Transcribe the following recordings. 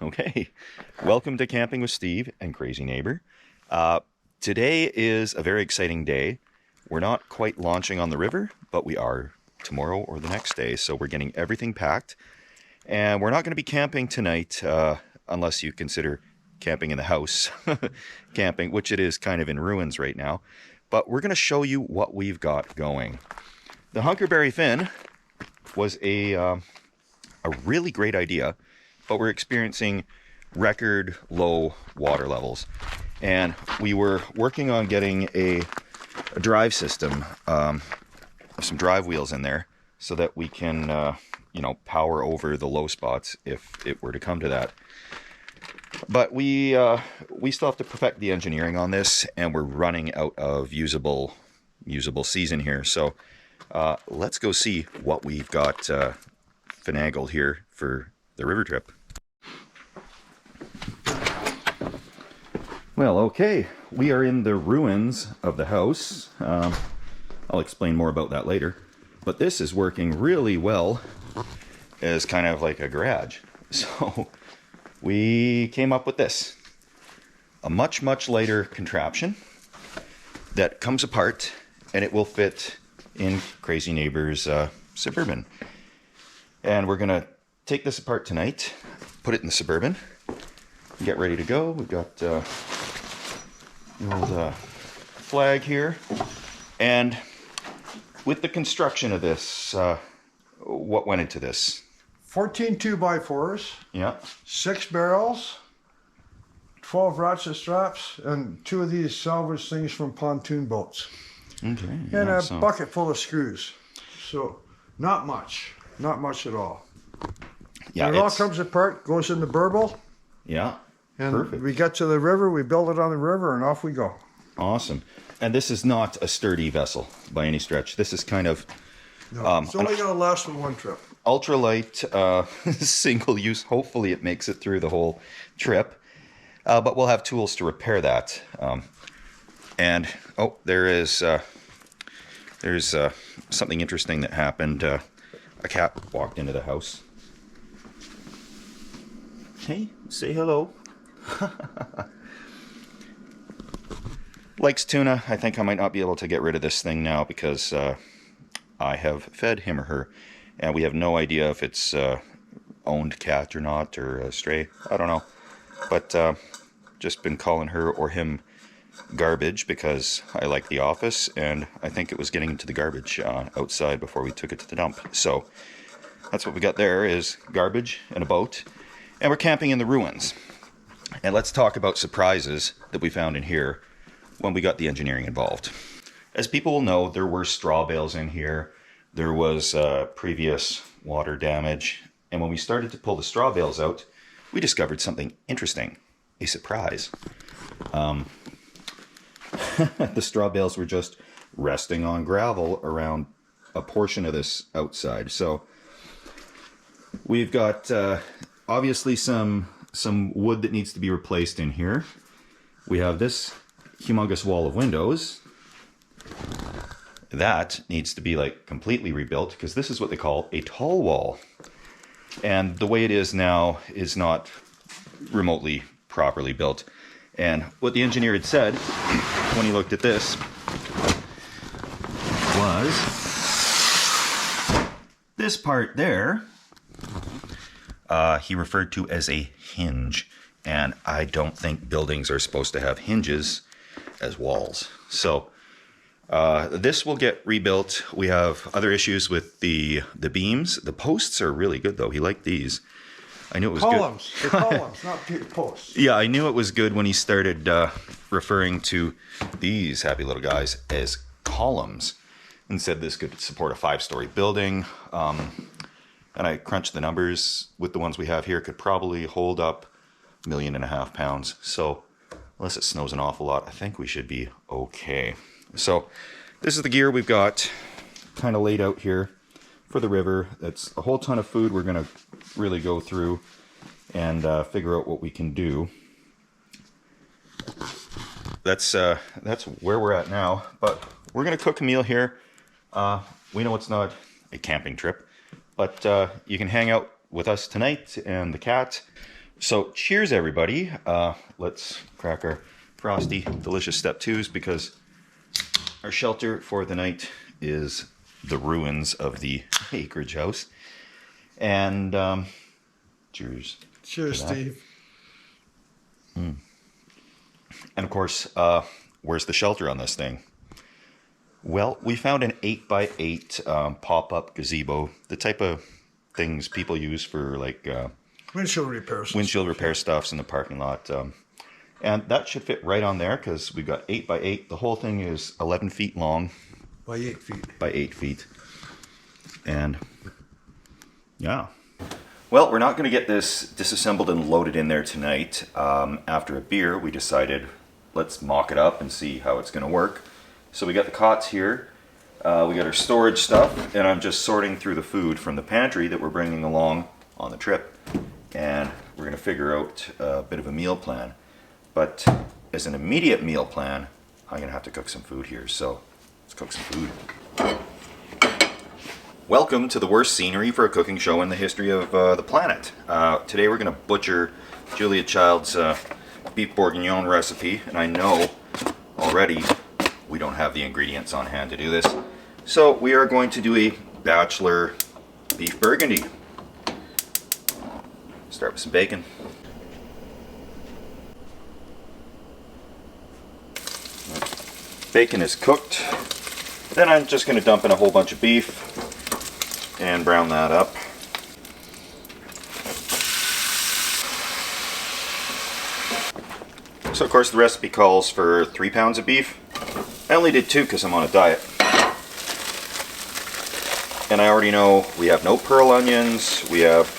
Okay, welcome to Camping with Steve and Crazy Neighbor. Today is a very exciting day. We're not quite launching on the river, but we are tomorrow or the next day, so we're getting everything packed. And we're not going to be camping tonight, unless you consider camping in the house camping, which it is kind of in ruins right now. But we're going to show you what we've got going. The Hunkerberry Fin was a really great idea, but we're experiencing record low water levels. And we were working on getting a drive system, some drive wheels in there, so that we can, power over the low spots if it were to come to that. But we still have to perfect the engineering on this, and we're running out of usable season here. So let's go see what we've got finagled here for the river trip. Well, okay, we are in the ruins of the house. I'll explain more about that later. But this is working really well as kind of like a garage. So we came up with this. A much, much lighter contraption that comes apart, and it will fit in Crazy Neighbor's Suburban. And we're gonna take this apart tonight, put it in the Suburban, get ready to go. We've got the old flag here. And with the construction of this, what went into this? 14 2x4s, Yeah. 6 barrels, 12 ratchet straps, and 2 of these salvage things from pontoon boats. Okay. And yeah, a bucket full of screws. So not much at all. Yeah, and it all comes apart, goes in the burble, yeah. and Perfect. we get to the river, we build it on the river, and off we go. Awesome. And this is not a sturdy vessel by any stretch. This is kind of No, it's only going to last for one trip. ultralight, single use. Hopefully it makes it through the whole trip. But we'll have tools to repair that. And there's something interesting that happened. A cat walked into the house. Hey, say hello. Likes tuna. I think I might not be able to get rid of this thing now because I have fed him or her, and we have no idea if it's owned cat or not, or a stray. I don't know. But just been calling her or him garbage because I like The Office, and I think it was getting into the garbage outside before we took it to the dump. So that's what we got there, is garbage and a boat. And we're camping in the ruins. And let's talk about surprises that we found in here when we got the engineering involved. As people will know, there were straw bales in here. There was previous water damage. And when we started to pull the straw bales out, we discovered something interesting, a surprise. The straw bales were just resting on gravel around a portion of this outside. So we've got obviously some wood that needs to be replaced in here. We have this humongous wall of windows. That needs to be like completely rebuilt because this is what they call a tall wall. And the way it is now is not remotely properly built. And what the engineer had said when he looked at this was this part there, he referred to as a hinge. And I don't think buildings are supposed to have hinges as walls. So this will get rebuilt. We have other issues with the beams. The posts are really good though. He liked these. I knew it was Columns. good. The columns, not posts. Yeah, I knew it was good when he started referring to these happy little guys as columns and said this could support a 5-story building. And I crunched the numbers with the ones we have here, could probably hold up 1.5 million pounds. So unless it snows an awful lot, I think we should be okay. So this is the gear we've got kind of laid out here for the river. That's a whole ton of food we're going to really go through and figure out what we can do. That's where we're at now, but we're going to cook a meal here. We know it's not a camping trip, but you can hang out with us tonight and the cat So cheers, everybody. Let's crack our frosty, delicious step twos because our shelter for the night is the ruins of the acreage house. And cheers. Cheers, Steve. And of course, where's the shelter on this thing? Well, we found an 8x8 pop-up gazebo, the type of things people use for like Windshield repairs. windshield repair stuffs in the parking lot. And that should fit right on there because we've got 8x8. The whole thing is 11 feet long. By 8 feet. By 8 feet. And yeah. Well, we're not going to get this disassembled and loaded in there tonight. After a beer, we decided let's mock it up and see how it's going to work. So we got the cots here. We got our storage stuff. And I'm just sorting through the food from the pantry that we're bringing along on the trip. And we're going to figure out a bit of a meal plan. But as an immediate meal plan, I'm going to have to cook some food here. So let's cook some food. Welcome to the worst scenery for a cooking show in the history of the planet. Today we're going to butcher Julia Child's beef bourguignon recipe. And I know already we don't have the ingredients on hand to do this. So we are going to do a bachelor beef burgundy. Start with some bacon. Bacon is cooked. Then I'm just going to dump in a whole bunch of beef and brown that up. So of course the recipe calls for 3 pounds of beef. I only did 2 because I'm on a diet. And I already know we have no pearl onions, we have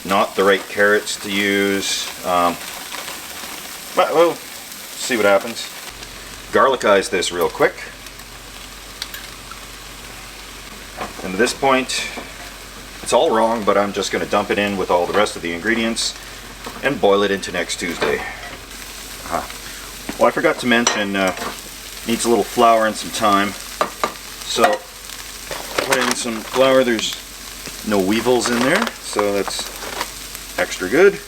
not the right carrots to use. But we'll see what happens. Garlicize this real quick. And at this point, it's all wrong, but I'm just going to dump it in with all the rest of the ingredients and boil it into next Tuesday. Well, I forgot to mention, needs a little flour and some thyme. So, put in some flour. There's no weevils in there, so that's extra good.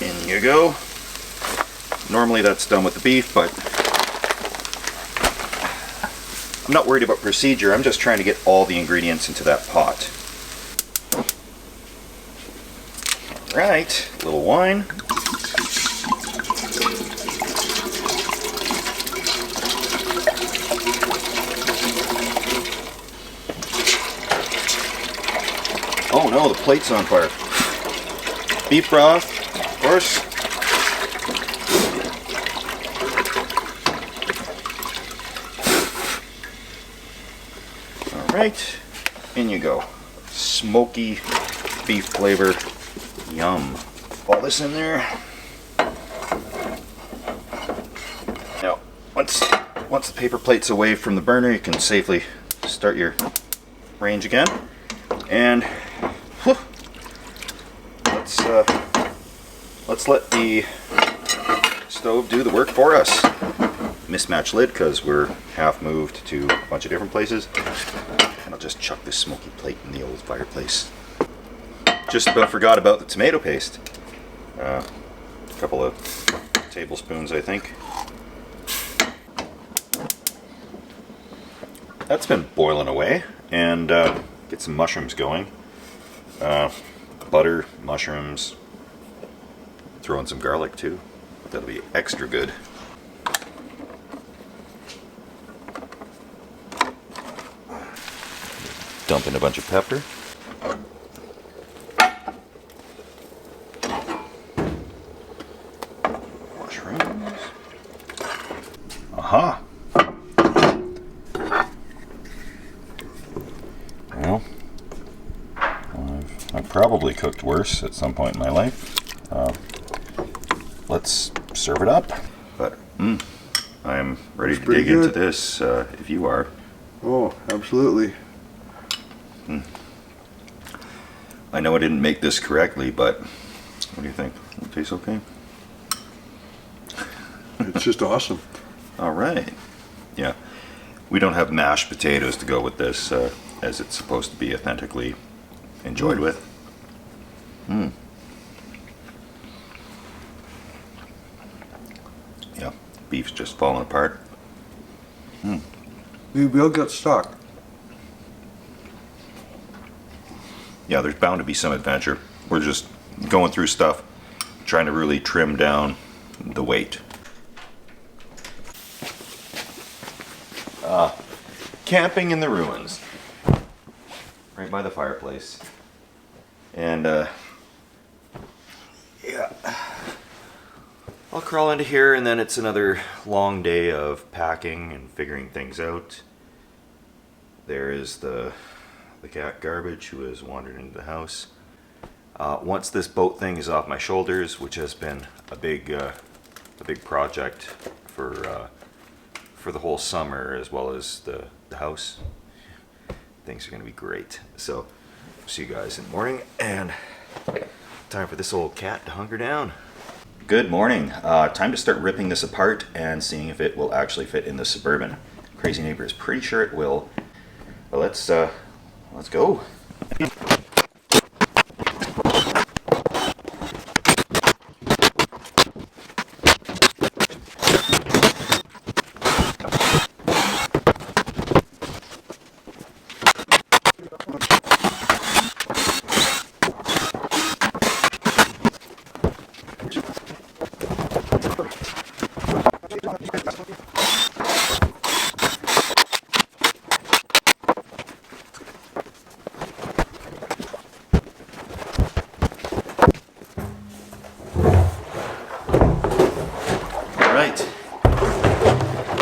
In you go. Normally that's done with the beef, but I'm not worried about procedure. I'm just trying to get all the ingredients into that pot. All right, a little wine. Oh no, the plate's on fire. Beef broth, of course. Alright, in you go. Smoky beef flavor. Yum. All this in there. Now, once the paper plate's away from the burner, you can safely start your range again. And whew, let's let the stove do the work for us. Mismatched lid because we're half moved to a bunch of different places. And I'll just chuck this smoky plate in the old fireplace. Just about forgot about the tomato paste. A couple of tablespoons, I think. That's been boiling away, and get some mushrooms going. Butter, mushrooms. Throw in some garlic too. That'll be extra good. Dump in a bunch of pepper. Mushrooms. Aha! Well, I've probably cooked worse at some point in my life. Let's serve it up. But I'm ready to dig into this if you are. Oh, absolutely. I know I didn't make this correctly, but what do you think? It tastes okay? It's just awesome. All right. Yeah. We don't have mashed potatoes to go with this, as it's supposed to be authentically enjoyed with. beef's just falling apart. We will get stuck. Yeah, there's bound to be some adventure. We're just going through stuff, trying to really trim down the weight. Camping in the ruins, right by the fireplace. And yeah, I'll crawl into here, and then it's another long day of packing and figuring things out. There is the cat Garbage, who has wandered into the house. Once this boat thing is off my shoulders, which has been a big project for the whole summer, as well as the house, things are going to be great. So see you guys in the morning, and time for this old cat to hunker down. Good morning. Time to start ripping this apart and seeing if it will actually fit in the Suburban. Crazy Neighbor is pretty sure it will. But let's go.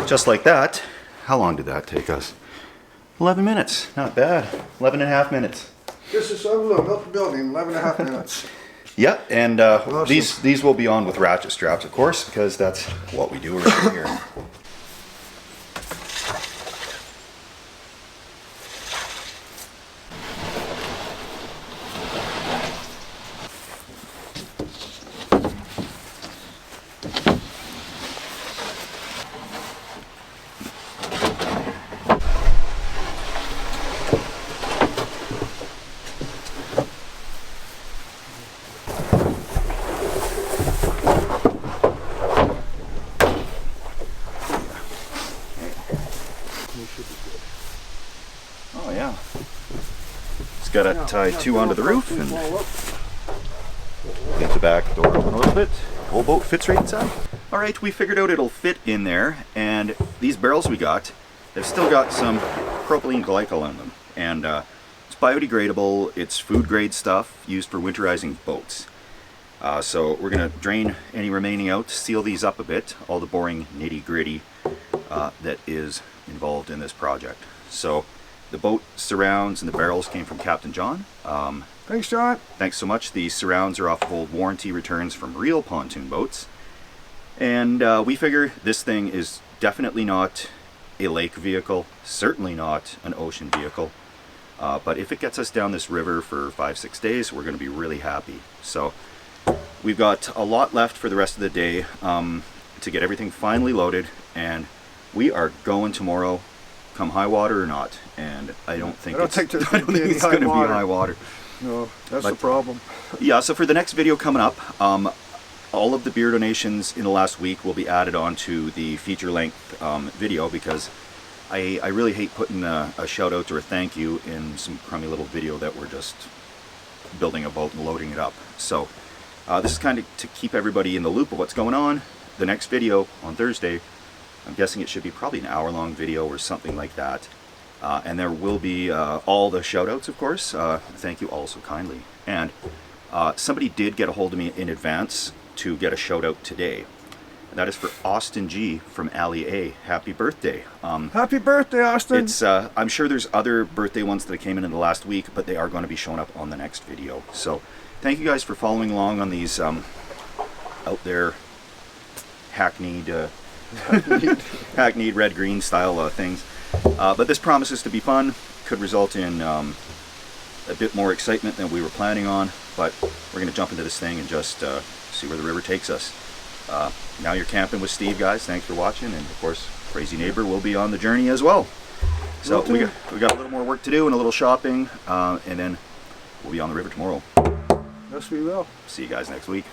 Just like that. How long did that take us? 11 minutes. Not bad. 11 and a half minutes. This is built the building, 11 and a half minutes. Yep, and these will be on with ratchet straps, of course, because that's what we do around here. Oh yeah. Just gotta tie two onto the roof and get the back door open a little bit. The whole boat fits right inside. Alright, we figured out it'll fit in there, and these barrels we got, they've still got some propylene glycol in them. And it's biodegradable, it's food grade stuff used for winterizing boats. So we're gonna drain any remaining out, seal these up a bit, all the boring nitty gritty that is involved in this project. So the boat surrounds and the barrels came from Captain John. Thanks, John. Thanks so much. The surrounds are off of old warranty returns from real pontoon boats. And we figure this thing is definitely not a lake vehicle, certainly not an ocean vehicle. But if it gets us down this river for 5-6 days, we're going to be really happy. So we've got a lot left for the rest of the day to get everything finally loaded, and we are going tomorrow, come high water or not. And I don't think it's going to be high water. No, that's the problem. Yeah, so for the next video coming up, all of the beer donations in the last week will be added onto the feature-length video, because I really hate putting a shout out or a thank you in some crummy little video that we're just building a boat and loading it up. So this is kind of to keep everybody in the loop of what's going on. The next video on Thursday, I'm guessing it should be probably an hour-long video or something like that. And there will be all the shout outs, of course. Thank you all so kindly. And somebody did get a hold of me in advance to get a shout out today. And that is for Austin G from Alley A. Happy birthday. Happy birthday, Austin. It's I'm sure there's other birthday ones that came in the last week, but they are going to be showing up on the next video. So thank you guys for following along on these out there hackneyed red-green style things. But this promises to be fun. Could result in a bit more excitement than we were planning on, but we're going to jump into this thing and just see where the river takes us. Now you're camping with Steve, guys. Thanks for watching, and of course Crazy Neighbor will be on the journey as well. So we got a little more work to do and a little shopping, and then we'll be on the river tomorrow. Yes, we will. See you guys next week.